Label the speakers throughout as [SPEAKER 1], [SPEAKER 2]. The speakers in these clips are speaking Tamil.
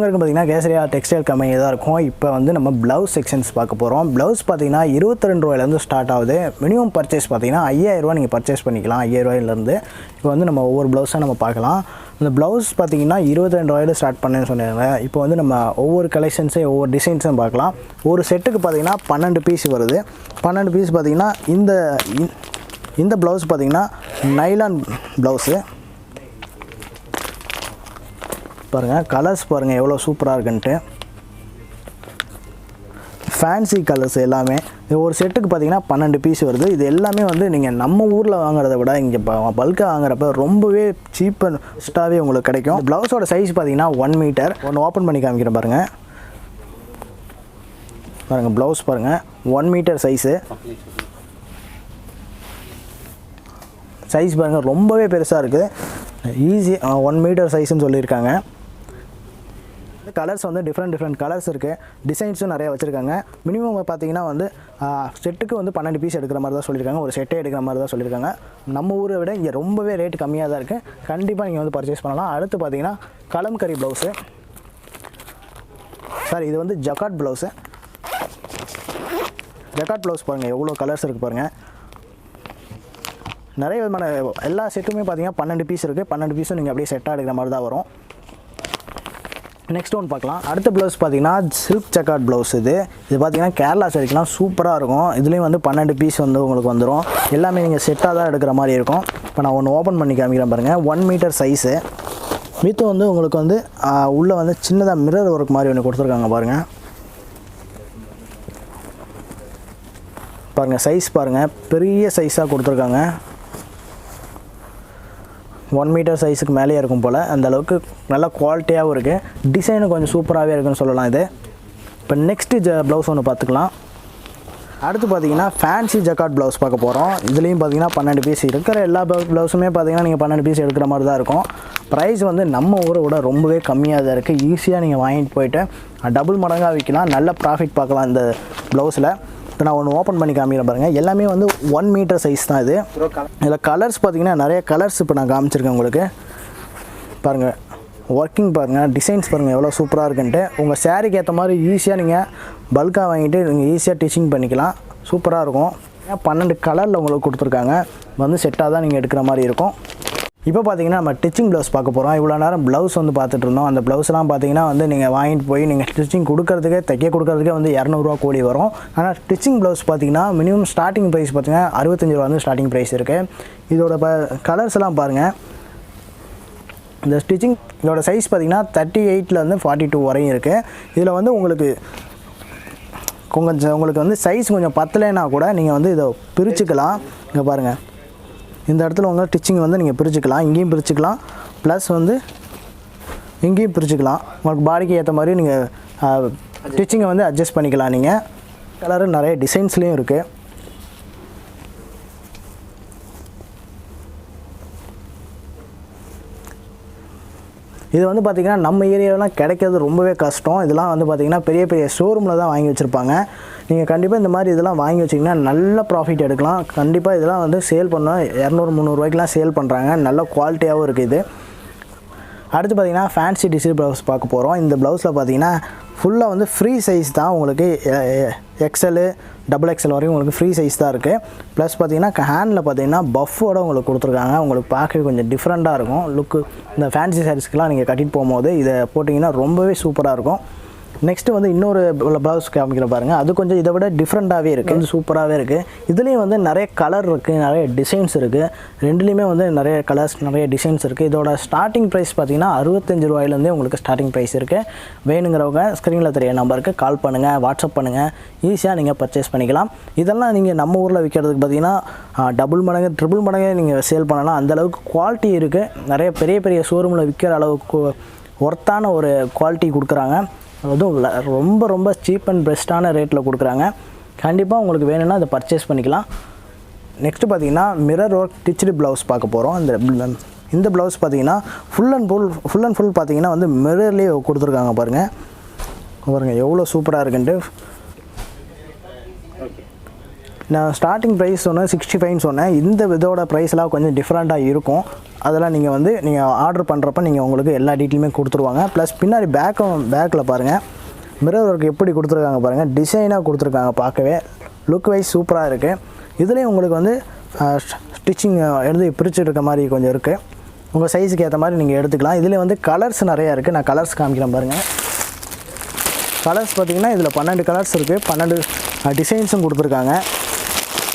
[SPEAKER 1] அனைவருக்கும் பார்த்தீங்கன்னா கேசரியா டெக்ஸ்டைல் கம்பெனி தான் இருக்கும். இப்போ வந்து நம்ம ப்ளவுஸ் செக்ஷன்ஸ் பார்க்க போகிறோம். ப்ளவுஸ் பார்த்தீங்கன்னா 22 ரூபாயிலேருந்து ஸ்டார்ட் ஆகுது. மினிமம் பர்ச்சேஸ் பார்த்தீங்கன்னா 5000 ரூபா நீங்கள் பர்ச்சேஸ் பண்ணிக்கலாம். 5000 ரூபாயிலேருந்து இப்போ வந்து நம்ம ஒவ்வொரு ப்ளவுஸாக நம்ம பார்க்கலாம். இந்த ப்ளவுஸ் பார்த்தீங்கன்னா 22 ரூபாயில் ஸ்டார்ட் பண்ணேன்னு சொன்னாங்க. இப்போ வந்து நம்ம ஒவ்வொரு கலெக்ஷன்ஸையும் ஒவ்வொரு டிசைன்ஸும் பார்க்கலாம். ஒரு செட்டுக்கு பார்த்தீங்கன்னா 12 பீஸ் வருது. 12 பீஸ் பார்த்தீங்கன்னா இந்த ப்ளவுஸ் பார்த்தீங்கன்னா நைலான் ப்ளவுஸு பாருங்கள். கலர்ஸ் பாருங்கள் எவ்வளோ சூப்பராக இருக்குன்ட்டு. ஃபேன்சி கலர்ஸ் எல்லாமே ஒரு செட்டுக்கு பார்த்தீங்கன்னா 12 பீஸ் வருது. இது எல்லாமே வந்து நீங்கள் நம்ம ஊரில் வாங்குறத விட இங்கே பல்காக வாங்குறப்ப ரொம்பவே சீப் அண்ட் பெஸ்ட்டாகவே உங்களுக்கு கிடைக்கும். ப்ளவுஸோட சைஸ் பார்த்தீங்கன்னா 1 மீட்டர். ஒன்று ஓப்பன் பண்ணி காமிக்கிறேன் பாருங்கள். பாருங்கள் ப்ளவுஸ் பாருங்கள் 1 மீட்டர் சைஸு. சைஸ் பாருங்கள் ரொம்பவே பெருசாக இருக்குது. ஈஸி 1 மீட்டர் சைஸ்ன்னு சொல்லியிருக்காங்க. கலர்ஸ் வந்து டிஃப்ரெண்ட் கலர்ஸ் இருக்குது. டிசைன்ஸும் நிறையா வச்சுருக்காங்க. மினிமம் பார்த்தீங்கன்னா வந்து செட்டுக்கு வந்து 12 பீஸ் எடுக்கிற மாதிரி தான் சொல்லியிருக்காங்க. ஒரு செட்டே எடுக்கிற மாதிரி தான் சொல்லியிருக்காங்க. நம்ம ஊரை விட இங்கே ரொம்பவே ரேட் கம்மியாக தான் இருக்குது. கண்டிப்பாக நீங்கள் வந்து பர்ச்சேஸ் பண்ணலாம். அடுத்து பார்த்தீங்கன்னா கலம்கரி ப்ளவுஸு. சார் இது வந்து ஜக்காட் ப்ளவுஸு. ஜக்காட் ப்ளவுஸ் பாருங்கள் எவ்வளோ கலர்ஸ் இருக்குது பாருங்கள். நிறைய விதமான எல்லா செட்டுமே பார்த்தீங்கன்னா 12 பீஸ் இருக்குது. 12 பீஸும் நீங்கள் அப்படியே செட்டாக எடுக்கிற மாதிரி தான் வரும். நெக்ஸ்ட் ஒன் பார்க்கலாம். அடுத்த ப்ளவுஸ் பார்த்தீங்கன்னா சில்க் ஜக்காட் ப்ளவுஸ். இது பார்த்தீங்கன்னா கேரளா சரிக்கெலாம் சூப்பராக இருக்கும். இதுலேயும் வந்து 12 பீஸ் வந்து உங்களுக்கு வந்துடும். எல்லாமே நீங்கள் செட்டாக தான் எடுக்கிற மாதிரி இருக்கும். இப்போ நான் ஒன்று ஓப்பன் பண்ணி காமிக்கிறேன் பாருங்கள். 1 மீட்டர் சைஸு வித்து வந்து உங்களுக்கு வந்து உள்ளே வந்து சின்னதாக மிரர் ஒர்க் மாதிரி ஒன்று கொடுத்துருக்காங்க பாருங்கள். பாருங்கள் சைஸ் பாருங்கள் பெரிய சைஸாக கொடுத்துருக்காங்க. 1 மீட்டர் சைஸுக்கு மேலேயே இருக்கும் போல். அந்தளவுக்கு நல்ல குவாலிட்டியாகவும் இருக்குது. டிசைனும் கொஞ்சம் சூப்பராகவே இருக்குன்னு சொல்லலாம் இது. இப்போ நெக்ஸ்ட்டு ப்ளவுஸ் ஒன்று பார்த்துக்கலாம். அடுத்து பார்த்தீங்கன்னா ஃபேன்சி ஜக்காட் ப்ளவுஸ் பார்க்க போகிறோம். இதுலேயும் பார்த்தீங்கன்னா 12 பீஸ் இருக்கிற எல்லா ப்ளவுஸுமே பார்த்தீங்கன்னா நீங்கள் 12 பீஸ் எடுக்கிற மாதிரி தான் இருக்கும். ப்ரைஸ் வந்து நம்ம ஊரை விட ரொம்பவே கம்மியாக தான் இருக்குது. ஈஸியாக நீங்கள் வாங்கிட்டு போயிட்டு டபுள் மடங்காக விற்கலாம். நல்ல ப்ராஃபிட் பார்க்கலாம் இந்த ப்ளவுஸில். இப்போ நான் ஒன்று ஓப்பன் பண்ணி காமிக்கிறேன் பாருங்கள். எல்லாமே வந்து 1 மீட்டர் சைஸ் தான் இது. இதில் கலர்ஸ் பார்த்தீங்கன்னா நிறைய கலர்ஸ் இப்போ நான் காமிச்சிருக்கேன் உங்களுக்கு. பாருங்கள் ஒர்க்கிங் பாருங்கள், டிசைன்ஸ் பாருங்கள் எவ்வளோ சூப்பராக இருக்குன்ட்டு. உங்கள் சாரீக்கு ஏற்ற மாதிரி ஈஸியாக நீங்கள் பல்காக வாங்கிட்டு நீங்கள் ஈஸியாக ஸ்டிச்சிங் பண்ணிக்கலாம். சூப்பராக இருக்கும். 12 கலரில் உங்களுக்கு கொடுத்துருக்காங்க. வந்து செட்டாக தான் நீங்கள் எடுக்கிற மாதிரி இருக்கும். இப்போ பார்த்தீங்கன்னா நம்ம ஸ்டிச்சிங் ப்ளவுஸ் பார்க்க போகிறோம். இவ்வளோ நேரம் ப்ளவுஸ் வந்து பார்த்துட்டு இருந்தோம். அந்த ப்ளவுஸ்லாம் பார்த்தீங்கன்னா வந்து நீங்கள் வாங்கிட்டு போய் நீங்கள் ஸ்டிச்சிங் கொடுக்கறதுக்கே தைக்க கொடுக்கறதுக்கே வந்து 200 ரூபா கூடி வரும். ஆனால் ஸ்டிச்சிங் ப்ளவுஸ் பார்த்தீங்கன்னா மினிமம் ஸ்டார்டிங் ப்ரைஸ் பார்த்தீங்கன்னா 65 ரூபா வந்து ஸ்டார்டிங் ப்ரைஸ் இருக்குது. இதோட கலர்ஸ் எல்லாம் பாருங்கள். இந்த ஸ்டிச்சிங் இதோட சைஸ் பார்த்தீங்கன்னா 38லேருந்து 42 வரையும் இருக்குது. இதில் வந்து உங்களுக்கு வந்து சைஸ் கொஞ்சம் பத்தலைன்னா கூட நீங்கள் வந்து இதை பிரிச்சுக்கலாம். இங்கே பாருங்கள் இந்த இடத்துல உங்கள் ஸ்டிச்சிங் வந்து நீங்கள் பிரிச்சுக்கலாம். இங்கேயும் பிரிச்சுக்கலாம், ப்ளஸ் வந்து இங்கேயும் பிரிச்சுக்கலாம். உங்களுக்கு பாடிக்கு ஏற்ற மாதிரி நீங்கள் ஸ்டிச்சிங்கை வந்து அட்ஜஸ்ட் பண்ணிக்கலாம். நீங்கள் கலரு நிறைய டிசைன்ஸ்லேயும் இருக்குது. இது வந்து பார்த்திங்கன்னா நம்ம ஏரியாவெலாம் கிடைக்கிறது ரொம்பவே கஷ்டம். இதெல்லாம் வந்து பார்த்திங்கன்னா பெரிய பெரிய ஷோரூமில் தான் வாங்கி வச்சுருப்பாங்க. நீங்கள் கண்டிப்பாக இந்த மாதிரி இதெல்லாம் வாங்கி வச்சிங்கன்னா நல்ல ப்ராஃபிட் எடுக்கலாம். கண்டிப்பாக இதெல்லாம் வந்து சேல் பண்ணால் 200-300 ரூபாய்க்குலாம் சேல் பண்ணுறாங்க. நல்ல குவாலிட்டியாகவும் இருக்குது இது. அடுத்து பார்த்திங்கன்னா ஃபேன்சி டிசைன் ப்ளவுஸ் பார்க்க போகிறோம். இந்த ப்ளவுஸில் பார்த்திங்கன்னா ஃபுல்லாக வந்து ஃப்ரீ சைஸ் தான். உங்களுக்கு எக்ஸல் XXL வரையும் உங்களுக்கு ஃப்ரீ சைஸ் தான் இருக்குது. ப்ளஸ் பார்த்திங்கன்னா ஹேண்டில் பார்த்திங்கன்னா பஃபோடு உங்களுக்கு கொடுத்துருக்காங்க. உங்களுக்கு பார்க்க கொஞ்சம் டிஃப்ரெண்ட்டாக இருக்கும் லுக்கு. இந்த ஃபேன்சி சாரீஸ்க்கெலாம் நீங்கள் கட்டிட்டு போகும்போது இதை போட்டிங்கன்னா ரொம்பவே சூப்பராக இருக்கும். நெக்ஸ்ட்டு வந்து இன்னொரு ப்ளவுஸ் காமிக்கிற பாருங்கள். அது கொஞ்சம் இதை விட டிஃப்ரெண்ட்டாகவே இருக்குது. கொஞ்சம் சூப்பராகவே இருக்குது. இதுலேயும் வந்து நிறைய கலர் இருக்குது, நிறைய டிசைன்ஸ் இருக்குது. ரெண்டுலேயுமே வந்து நிறைய கலர்ஸ் நிறைய டிசைன்ஸ் இருக்குது. இதோட ஸ்டார்டிங் ப்ரைஸ் பார்த்திங்கன்னா 65 ரூபாயிலேருந்தே உங்களுக்கு ஸ்டார்டிங் ப்ரைஸ் இருக்குது. வேணுங்கிறவங்க ஸ்க்ரீனில் தெரிய நம்பருக்கு கால் பண்ணுங்கள், வாட்ஸ்அப் பண்ணுங்கள். ஈஸியாக நீங்கள் பர்ச்சேஸ் பண்ணிக்கலாம். இதெல்லாம் நீங்கள் நம்ம ஊரில் விற்கிறதுக்கு பார்த்திங்கன்னா டபுள் மடங்கு ட்ரிபிள் மடங்கு நீங்கள் சேல் பண்ணலாம். அந்தளவுக்கு குவாலிட்டி இருக்குது. நிறைய பெரிய பெரிய ஷோரூமில் விற்கிற அளவுக்கு ஒர்த்தான ஒரு குவாலிட்டி கொடுக்குறாங்க. அதுவும் ரொம்ப ரொம்ப சீப் அண்ட் பெஸ்ட்டான ரேட்டில் கொடுக்குறாங்க. கண்டிப்பாக உங்களுக்கு வேணும்னா அதை பர்ச்சேஸ் பண்ணிக்கலாம். நெக்ஸ்ட்டு பார்த்தீங்கன்னா மிரர் ஒர்க் ஸ்டிச்டு ப்ளவுஸ் பார்க்க போகிறோம். இந்த ப்ளவுஸ் பார்த்தீங்கன்னா ஃபுல் அண்ட் ஃபுல் பார்த்தீங்கன்னா வந்து மிரர்லேயே கொடுத்துருக்காங்க பாருங்கள் எவ்வளோ சூப்பராக இருக்குன்ட்டு. நான் ஸ்டார்டிங் ப்ரைஸ் சொன்னேன் 65 சொன்னேன். இந்த இதோட ப்ரைஸ்லாம் கொஞ்சம் டிஃப்ரெண்ட்டாக இருக்கும். அதெல்லாம் நீங்கள் ஆர்டர் பண்ணுறப்ப நீங்கள் உங்களுக்கு எல்லா டீட்டெயிலுமே கொடுத்துருவாங்க. ப்ளஸ் பின்னாடி பேக்கில் பாருங்கள் மிரர் ஒர்க் எப்படி கொடுத்துருக்காங்க பாருங்கள், டிசைனாக கொடுத்துருக்காங்க. பார்க்கவே லுக் வைஸ் சூப்பராக இருக்குது. இதுலேயும் உங்களுக்கு வந்து ஸ்டிச்சிங் எழுதி பிரித்து இருக்க மாதிரி கொஞ்சம் இருக்குது. உங்கள் சைஸுக்கு ஏற்ற மாதிரி நீங்கள் எடுத்துக்கலாம். இதில் வந்து கலர்ஸ் நிறையா இருக்குது. நான் கலர்ஸ் காமிக்கிறேன் பாருங்கள். கலர்ஸ் பார்த்திங்கன்னா இதில் 12 கலர்ஸ் இருக்குது, 12 டிசைன்ஸும் கொடுத்துருக்காங்க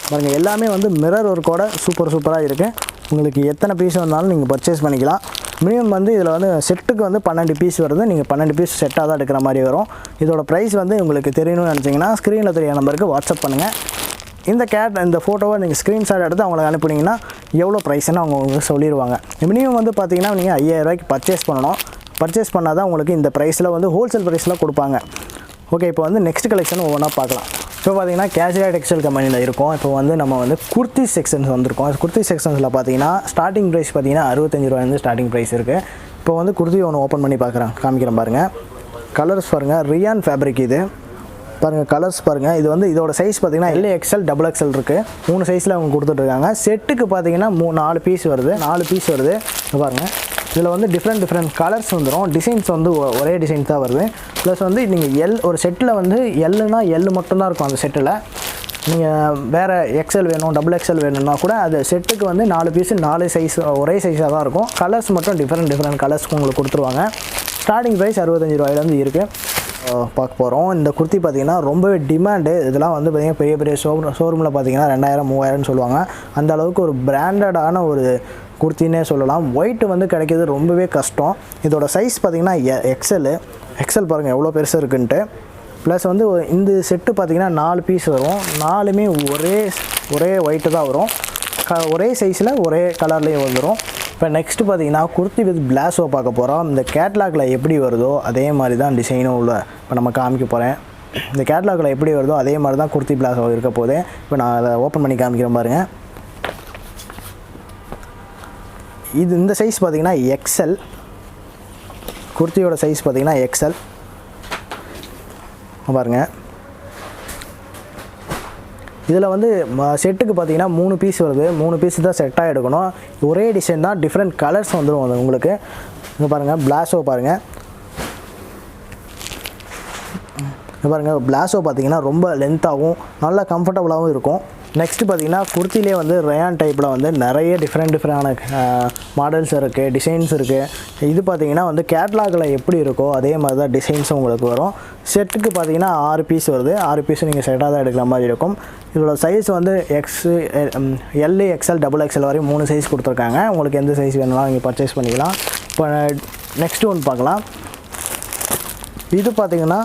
[SPEAKER 1] பாருங்கள். எல்லாமே வந்து மிரர் ஒர்க்கோட சூப்பராக இருக்குது. உங்களுக்கு எத்தனை பீஸ் வந்தாலும் நீங்கள் பர்ச்சேஸ் பண்ணிக்கலாம். மினிமம் வந்து இதில் வந்து செட்டுக்கு வந்து 12 பீஸ் வருது. நீங்கள் 12 பீஸ் செட்டாக தான் எடுக்கிற மாதிரி வரும். இதோட ப்ரைஸ் வந்து உங்களுக்கு தெரியணும்னு நினச்சிங்கன்னா ஸ்க்ரீனில் தெரிய நம்பருக்கு வாட்ஸ்அப் பண்ணுங்கள். இந்த ஃபோட்டோவை நீங்கள் ஸ்க்ரீன்ஷாட் எடுத்து அவங்களுக்கு அனுப்புனீங்கன்னா எவ்வளோ ப்ரைஸ்ன்னு அவங்க உங்களுக்கு சொல்லிடுவாங்க. மினிமம் வந்து பார்த்திங்கன்னா நீங்கள் 5000 ரூபாய்க்கு பர்ச்சேஸ் பண்ணணும். பர்ச்சேஸ் பண்ணால் தான் உங்களுக்கு இந்த ப்ரைஸில் வந்து ஹோல்சேல் ப்ரைஸில் கொடுப்பாங்க. ஓகே, இப்போ வந்து நெக்ஸ்ட் கலெக்ஷன் ஒவ்வொன்றா பார்க்கலாம். இப்போ பார்த்தீங்கன்னா கேசரியா டெக்ஸ்டைல் கம்பெனியில் இருக்கும். இப்போ வந்து நம்ம வந்து குர்த்தி செக்ஷன்ஸ் வந்திருக்கோம். குர்த்தி செக்ஷன்ஸில் பார்த்தீங்கன்னா ஸ்டார்டிங் ப்ரைஸ் பார்த்தீங்கன்னா 65 ரூபாயிலேருந்து ஸ்டார்டிங் ப்ரைஸ் இருக்குது. இப்போ வந்து குர்த்தி ஒன்று ஓப்பன் பண்ணி காமிக்கிறேன் பாருங்கள். கலர்ஸ் பாருங்கள், ரியான் ஃபேப்ரிக் இது பாருங்கள். கலர்ஸ் பாருங்கள். இது வந்து இதோட சைஸ் பார்த்தீங்கன்னா LXL XXL இருக்குது. 3 சைஸில் அவங்க கொடுத்துட்ருக்காங்க. செட்டுக்கு பார்த்தீங்கன்னா 4 பீஸ் வருது. 4 பீஸ் வருது பாருங்கள். இதில் வந்து டிஃப்ரெண்ட் கலர்ஸ் வந்துடும். டிசைன்ஸ் வந்து ஒரே டிசைன்ஸ் தான் வருது. ப்ளஸ் வந்து நீங்கள் ஒரு செட்டில் வந்து எல்லுனா எல் மட்டும்தான் இருக்கும். அந்த செட்டில் நீங்கள் வேறு XL வேணும், XXL வேணும்னா கூட அது செட்டுக்கு வந்து 4 பீஸு 4 சைஸ் ஒரே சைஸாக தான் இருக்கும். கலர்ஸ் மட்டும் டிஃப்ரெண்ட் கலர்ஸ் உங்களுக்கு கொடுத்துருவாங்க. ஸ்டார்டிங் ப்ரைஸ் 65 ரூபாயிலேருந்து இருக்குது. பார்க்க போகிறோம். இந்த குர்த்தி பார்த்திங்கன்னா ரொம்பவே டிமாண்டு. இதெல்லாம் வந்து பார்த்திங்கன்னா பெரிய ஷோரூமில் பார்த்திங்கன்னா 2000 3000 சொல்லுவாங்க. அந்த அளவுக்கு ஒரு பிராண்டடான ஒரு குர்த்தினே சொல்லலாம். ஒயிட்டு வந்து கிடைக்கிறது ரொம்பவே கஷ்டம். இதோட சைஸ் பார்த்திங்கன்னா XL பாருங்கள் எவ்வளோ பெருசாக இருக்குன்ட்டு. ப்ளஸ் வந்து இந்த செட்டு பார்த்திங்கன்னா 4 பீஸ் வரும். 4மே ஒரே ஒயிட்டு தான் வரும். ஒரே சைஸில் ஒரே கலர்லேயே வந்துடும். இப்போ நெக்ஸ்ட்டு பார்த்திங்கன்னா குர்த்தி வித் பிளாஸோ பார்க்க போகிறோம். இந்த கேட்லாகில் எப்படி வருதோ அதே மாதிரி தான் டிசைனும் உள்ள இப்போ நம்ம காமிக்க போகிறேன். இந்த கேட்லாகில் எப்படி வருதோ அதே மாதிரி தான் குர்த்தி பிளாஸோ இருக்க போகுது. இப்போ நான் அதை ஓப்பன் பண்ணி காமிக்கிறேன் பாருங்கள். இந்த சைஸ் பார்த்திங்கன்னா XL. குர்த்தியோட சைஸ் பார்த்திங்கன்னா XL பாருங்கள். இதில் வந்து செட்டுக்கு பார்த்திங்கன்னா 3 பீஸ் வருது. 3 பீஸ் தான் செட்டாக எடுக்கணும். ஒரே டிசைன் தான், டிஃப்ரெண்ட் கலர்ஸ் வந்துடும் அது உங்களுக்கு. இங்கே பாருங்கள் பிளாஸோ பாருங்கள். பிளாஸோ பார்த்திங்கன்னா ரொம்ப லென்த்தாகவும் நல்லா கம்ஃபர்டபுளாகவும் இருக்கும். நெக்ஸ்ட்டு பார்த்திங்கன்னா குர்த்திலே வந்து ரயான் டைப்பில் வந்து நிறைய டிஃப்ரெண்டான மாடல்ஸ் இருக்குது, டிசைன்ஸ் இருக்குது. இது பார்த்திங்கன்னா வந்து கேட்லாகில் எப்படி இருக்கோ அதே மாதிரி தான் டிசைன்ஸும் உங்களுக்கு வரும். செட்டுக்கு பார்த்திங்கன்னா 6 பீஸ் வருது. 6 பீஸும் நீங்கள் செட்டாக தான் எடுக்கிற மாதிரி இருக்கும். இதோட சைஸ் வந்து L XL XXL வரையும் 3 சைஸ் கொடுத்துருக்காங்க. உங்களுக்கு எந்த சைஸ் வேணும்னா நீங்கள் பர்ச்சேஸ் பண்ணிக்கலாம். இப்போ நெக்ஸ்ட்டு ஒன்று பார்க்கலாம். இது பார்த்திங்கன்னா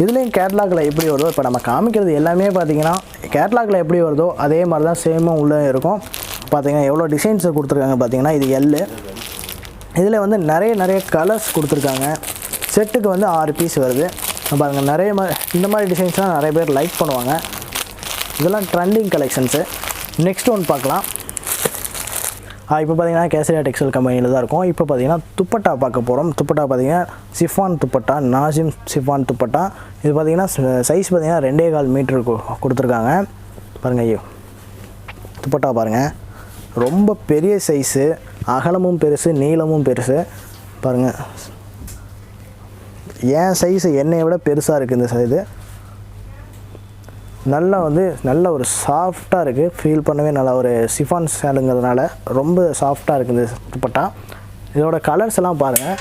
[SPEAKER 1] இதுலேயும் கேட்லாகில் எப்படி வருதோ, இப்போ நம்ம காமிக்கிறது எல்லாமே பார்த்திங்கன்னா கேட்லாகில் எப்படி வருதோ அதே மாதிரி தான் சேமாக உள்ளே இருக்கும். பார்த்திங்கன்னா எவ்வளோ டிசைன்ஸ் கொடுத்துருக்காங்க பார்த்திங்கன்னா. இது L. இதில் வந்து நிறைய கலர்ஸ் கொடுத்துருக்காங்க. செட்டுக்கு வந்து 6 பீஸ் வருது பாருங்கள். இந்த மாதிரி டிசைன்ஸ்லாம் நிறைய பேர் லைக் பண்ணுவாங்க. இதெல்லாம் ட்ரெண்டிங் கலெக்ஷன்ஸு. நெக்ஸ்ட் ஒன்று பார்க்கலாம். இப்போ பார்த்திங்கன்னா கேசரியா டெக்ஸ்டைல் கம்பெனியில் தான் இருக்கும். இப்போ பார்த்திங்கன்னா துப்பட்டா பார்க்க போகிறோம். துப்பட்டா பார்த்திங்கன்னா சிஃபான் துப்பட்டா, நாசிம் சிஃபான் துப்பட்டா. இது பார்த்திங்கன்னா சைஸ் பார்த்திங்கன்னா 2.25 மீட்டர் கொடுத்துருக்காங்க பாருங்கள். ஐயோ துப்பட்டா பாருங்கள், ரொம்ப பெரிய சைஸு, அகலமும் பெருசு, நீளமும் பெருசு பாருங்கள். என் சைஸு என்னை விட பெருசாக இருக்குது இந்த சைஸு. நல்ல ஒரு சாஃப்டாக இருக்குது. ஃபீல் பண்ணவே நல்லா ஒரு சிஃபான் சேலுங்கிறதுனால ரொம்ப சாஃப்டாக இருக்குது இந்த துப்பட்டா. இதோட கலர்ஸ் எல்லாம் பாருங்கள்.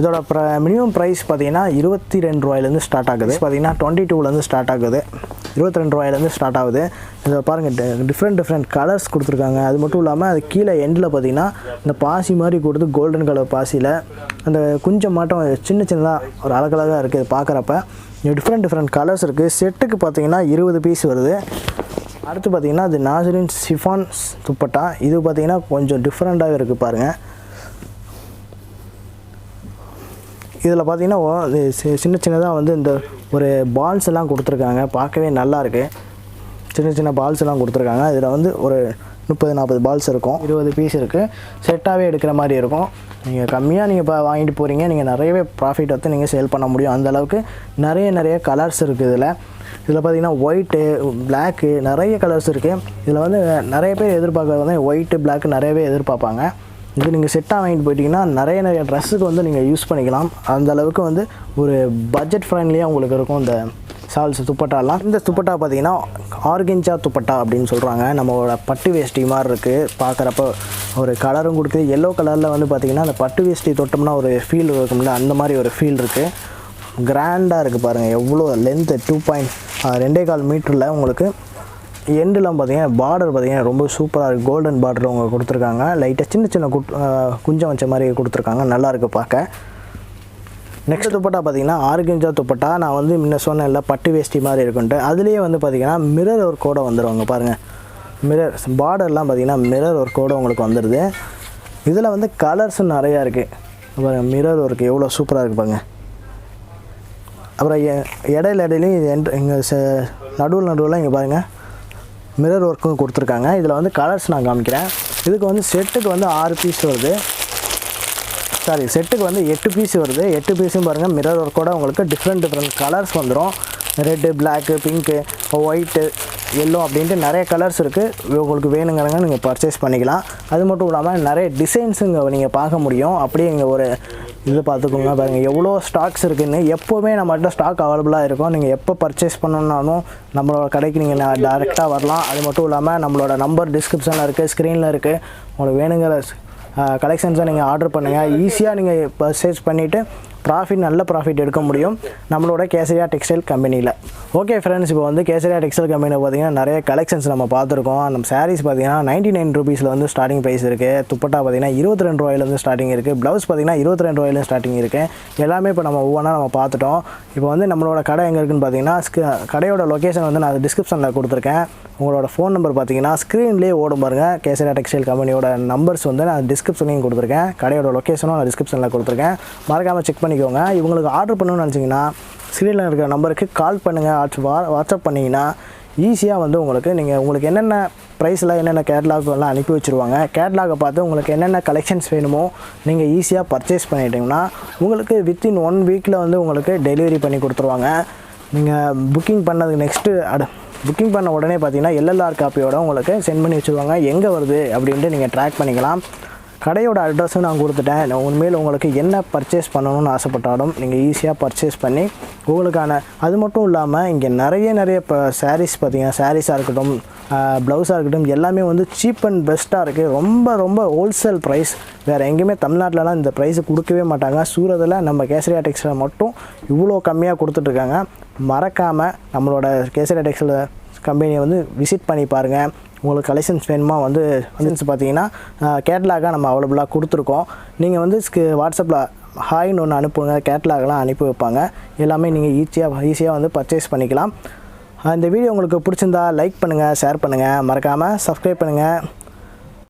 [SPEAKER 1] இதோட மினிமம் ப்ரைஸ் பார்த்திங்கன்னா 22 ரூபாயிலேருந்து ஸ்டார்ட் ஆகுது. பார்த்திங்கன்னா 22லேருந்து ஸ்டார்ட் ஆகுது. 22 ரூபாயிலேருந்து ஸ்டார்ட் ஆகுது. இதை பாருங்கள் டிஃப்ரெண்ட் கலர்ஸ் கொடுத்துருக்காங்க. அது மட்டும் இல்லாமல் அது கீழே எண்டில் பார்த்திங்கன்னா இந்த பாசி மாதிரி கொடுத்து கோல்டன் கலர் பாசியில் அந்த கொஞ்சம் மாட்டம் சின்னதாக ஒரு அழகழகாக இருக்குது. இது பார்க்குறப்ப டிஃப்ரெண்ட் கலர்ஸ் இருக்குது. செட்டுக்கு பார்த்திங்கன்னா 20 பீஸ் வருது. அடுத்து பார்த்திங்கன்னா அது நாசரின் சிஃபான் துப்பட்டா. இது பார்த்திங்கன்னா கொஞ்சம் டிஃப்ரெண்ட்டாகவே இருக்குது பாருங்கள். இதில் பார்த்திங்கன்னா சின்னதாக வந்து இந்த ஒரு பால்ஸ் எல்லாம் கொடுத்துருக்காங்க. பார்க்கவே நல்லா இருக்குது. சின்ன பால்ஸ் எல்லாம் கொடுத்துருக்காங்க. இதில் வந்து ஒரு 30-40 பால்ஸ் இருக்கும், 20 பீஸ் இருக்குது. செட்டாகவே எடுக்கிற மாதிரி இருக்கும். நீங்கள் கம்மியாக நீங்கள் இப்போ வாங்கிட்டு போகிறீங்க, நீங்கள் நிறையவே ப்ராஃபிட் வந்து நீங்கள் சேல் பண்ண முடியும். அந்தளவுக்கு நிறைய கலர்ஸ் இருக்குது இதில் பார்த்தீங்கன்னா ஒயிட்டு, பிளாக்கு, நிறைய கலர்ஸ் இருக்குது. இதில் வந்து நிறைய பேர் எதிர்பார்க்குறது வந்து ஒயிட்டு, பிளாக்கு நிறையவே எதிர்பார்ப்பாங்க. இது நீங்கள் செட்டாக வாங்கிட்டு போயிட்டீங்கன்னா நிறைய ட்ரெஸ்ஸுக்கு வந்து நீங்கள் யூஸ் பண்ணிக்கலாம். அந்தளவுக்கு வந்து ஒரு பட்ஜெட் ஃப்ரெண்ட்லியாக உங்களுக்கு இருக்கும் இந்த ஷால்ஸ், துப்பட்டாலாம். இந்த துப்பட்டா பார்த்தீங்கன்னா ஆர்கென்ஜா துப்பட்டா அப்படின்னு சொல்கிறாங்க. நம்மளோட பட்டு வேஷ்டி மாதிரி இருக்குது, பார்க்குறப்ப ஒரு கலரும் கொடுக்குது. எல்லோ கலரில் வந்து பார்த்திங்கன்னா அந்த பட்டு வேஷ்டி தொட்டோம்னா ஒரு ஃபீல் இருக்கும்ல, அந்த மாதிரி ஒரு ஃபீல் இருக்குது. கிராண்டாக இருக்குது பாருங்கள், எவ்வளோ லென்த்து 2.25 மீட்டரில் உங்களுக்கு. எண்டெலாம் பார்த்தீங்கன்னா பார்டர் பார்த்தீங்கன்னா ரொம்ப சூப்பராக இருக்குது. கோல்டன் பார்டர் அவங்க கொடுத்துருக்காங்க. லைட்டாக சின்ன குஞ்சம் வச்ச மாதிரி கொடுத்துருக்காங்க, நல்லாயிருக்கு பார்க்க. நெக்ஸ்ட் துப்பட்டா பார்த்தீங்கன்னா ஆர்கென்ஜா துப்பட்டா. நான் வந்து முன்ன சொன்னேன்ல பட்டு வேஷ்டி மாதிரி இருக்குன்ட்டு, அதுலேயே வந்து பார்த்திங்கன்னா மிரர் ஒர்க்கோடு வந்துடுவாங்க பாருங்கள். மிரர் பார்டர்லாம் பார்த்திங்கன்னா மிரர் ஒர்க்கோடு உங்களுக்கு வந்துடுது. இதில் வந்து கலர்ஸும் நிறையா இருக்குது பாருங்கள். மிரர் ஒர்க் எவ்வளோ சூப்பராக இருக்குது பாருங்கள். அப்புறம் இடையிலையும் இங்கே நடுவில் இங்கே பாருங்கள் மிரர் ஒர்க்கும் கொடுத்துருக்காங்க. இதில் வந்து கலர்ஸ் நான் காமிக்கிறேன். இதுக்கு வந்து செட்டுக்கு வந்து 6 பீஸ் வருது, செட்டுக்கு வந்து 8 பீஸ் வருது. 8 பீஸும் பாருங்கள் மிரர் ஒர்க்கோட உங்களுக்கு டிஃப்ரெண்ட் கலர்ஸ் வந்துடும். Red, black, pink, white, yellow அப்படின்ட்டு நிறைய கலர்ஸ் இருக்குது. உங்களுக்கு வேணுங்கிறங்க நீங்கள் பர்ச்சேஸ் பண்ணிக்கலாம். அது மட்டும் இல்லாமல் நிறைய டிசைன்ஸுங்க நீங்கள் பார்க்க முடியும். அப்படியே இங்கே ஒரு இது பார்த்துக்கோங்க பாருங்கள், எவ்வளோ ஸ்டாக்ஸ் இருக்குதுன்னு. எப்போவுமே நம்மகிட்ட ஸ்டாக் அவைலபிளாக இருக்கும். நீங்கள் எப்போ பர்ச்சேஸ் பண்ணணுன்னாலும் நம்மளோட கடைக்கு நீங்கள் டேரெக்டாக வரலாம். அது மட்டும் இல்லாமல் நம்மளோட நம்பர் டிஸ்கிரிப்ஷனில் இருக்குது, ஸ்க்ரீனில் இருக்குது. உங்களுக்கு வேணுங்கிற கலெக்ஷன்ஸை நீங்கள் ஆர்டர் பண்ணுங்கள். ஈஸியாக நீங்கள் பர்ச்சேஸ் பண்ணிவிட்டு நல்ல ப்ராஃபிட் எடுக்க முடியும் நம்மளோட கேசரியா டெக்ஸ்டைல் கம்பெனியில். ஓகே ஃப்ரெண்ட்ஸ், இப்போ வந்து கேசரியா டெக்ஸ்டைல் கம்பெனியில் பார்த்தீங்கன்னா நிறைய கலெக்ஷன்ஸ் நம்ம பார்த்துருக்கோம். நம்ம சாரீஸ் பார்த்தீங்கன்னா 99 ரூபீஸில் வந்து ஸ்டார்டிங் ப்ரைஸ் இருக்குது. துப்பட்டா பார்த்தீங்கன்னா 22 ரூபாயிலேருந்து ஸ்டார்டிங் இருக்குது. ப்ளவுஸ் பார்த்தீங்கன்னா 22 ரூபாயிலேருந்து ஸ்டார்டிங் இருக்குது. எல்லாமே இப்போ நம்ம ஒவ்வொன்றா நம்ம பார்த்துட்டோம். இப்போ வந்து நம்மளோட கடை எங்கே இருக்குதுன்னு பார்த்தீங்கன்னா கடையோட லொக்கேஷன் வந்து நான் டிஸ்கிரிப்ஷனில் கொடுத்துருக்கேன். உங்களோட ஃபோன் நம்பர் பார்த்தீங்கன்னா ஸ்க்ரீன்லேயே ஓடும் பாருங்கள். கேசரியா டெக்ஸ்டைல் கம்பெனியோட நம்பர்ஸ் வந்து நான் டிஸ்கிரிப்ஷனையும் கொடுத்துருக்கேன். கடையோட லொக்கேஷனும் நான் டிஸ்கிரிப்ஷனில் கொடுத்துருக்கேன். மறக்காமல் செக் பண்ணிக்கோங்க. இவங்களுக்கு ஆர்டர் பண்ணணும்னு நினச்சிங்கன்னா ஸ்க்ரீனில் இருக்கிற நம்பருக்கு கால் பண்ணுங்கள், வாட்ஸ்அப் பண்ணிங்கன்னா ஈஸியாக வந்து உங்களுக்கு என்னென்ன ப்ரைஸில் என்னென்ன கேட்லாக் எல்லாம் அனுப்பி வச்சுருவாங்க. கேட்லாகை பார்த்து உங்களுக்கு என்னென்ன கலெக்ஷன்ஸ் வேணுமோ நீங்கள் ஈஸியாக பர்ச்சேஸ் பண்ணிட்டீங்கன்னா உங்களுக்கு வித்தின் 1 வீக்கில் வந்து உங்களுக்கு டெலிவரி பண்ணி கொடுத்துருவாங்க. நீங்கள் புக்கிங் பண்ணதுக்கு புக்கிங் பண்ண உடனே பார்த்தீங்கன்னா எல்எல்ஆர் காப்பியோட உங்களுக்கு சென்ட் பண்ணி வச்சுருவாங்க. எங்கே வருது அப்படின்ட்டு நீங்கள் ட்ராக் பண்ணிக்கலாம். கடையோட அட்ரஸும் நான் கொடுத்துட்டேன். உண்மையில் உங்களுக்கு என்ன பர்ச்சேஸ் பண்ணணும்னு ஆசைப்பட்டாலும் நீங்கள் ஈஸியாக பர்ச்சேஸ் பண்ணி உங்களுக்கான அது மட்டும் இல்லாமல் இங்கே நிறைய இப்போ சாரீஸ் பார்த்தீங்கன்னா சாரீஸாக இருக்கட்டும், ப்ளவுஸாக இருக்கட்டும், எல்லாமே வந்து சீப் அண்ட் பெஸ்ட்டாக இருக்குது. ரொம்ப ஹோல்சேல் ப்ரைஸ். வேறு எங்கேயுமே தமிழ்நாட்டிலலாம் இந்த ப்ரைஸு கொடுக்கவே மாட்டாங்க. சூரத்தில் நம்ம கேசரியா டெக்ஸ்டைல் மட்டும் இவ்வளோ கம்மியாக கொடுத்துட்ருக்காங்க. மறக்காமல் நம்மளோட கேசரியா டெக்ஸ்டைல் கம்பெனியை வந்து விசிட் பண்ணி பாருங்கள். உங்களுக்கு கலெக்ஷன்ஸ் வேணுமா வந்து பார்த்தீங்கன்னா கேட்லாகாக நம்ம அவைலபிளாக கொடுத்துருக்கோம். நீங்கள் வந்து வாட்ஸ்அப்பில் ஹாய்னு ஒன்று அனுப்புங்க, கேட்லாகெலாம் அனுப்பி வைப்பாங்க. எல்லாமே நீங்கள் ஈஸியாக வந்து பர்ச்சேஸ் பண்ணிக்கலாம். இந்த வீடியோ உங்களுக்கு பிடிச்சிருந்தா லைக் பண்ணுங்கள், ஷேர் பண்ணுங்கள், மறக்காமல் சப்ஸ்கிரைப் பண்ணுங்கள்.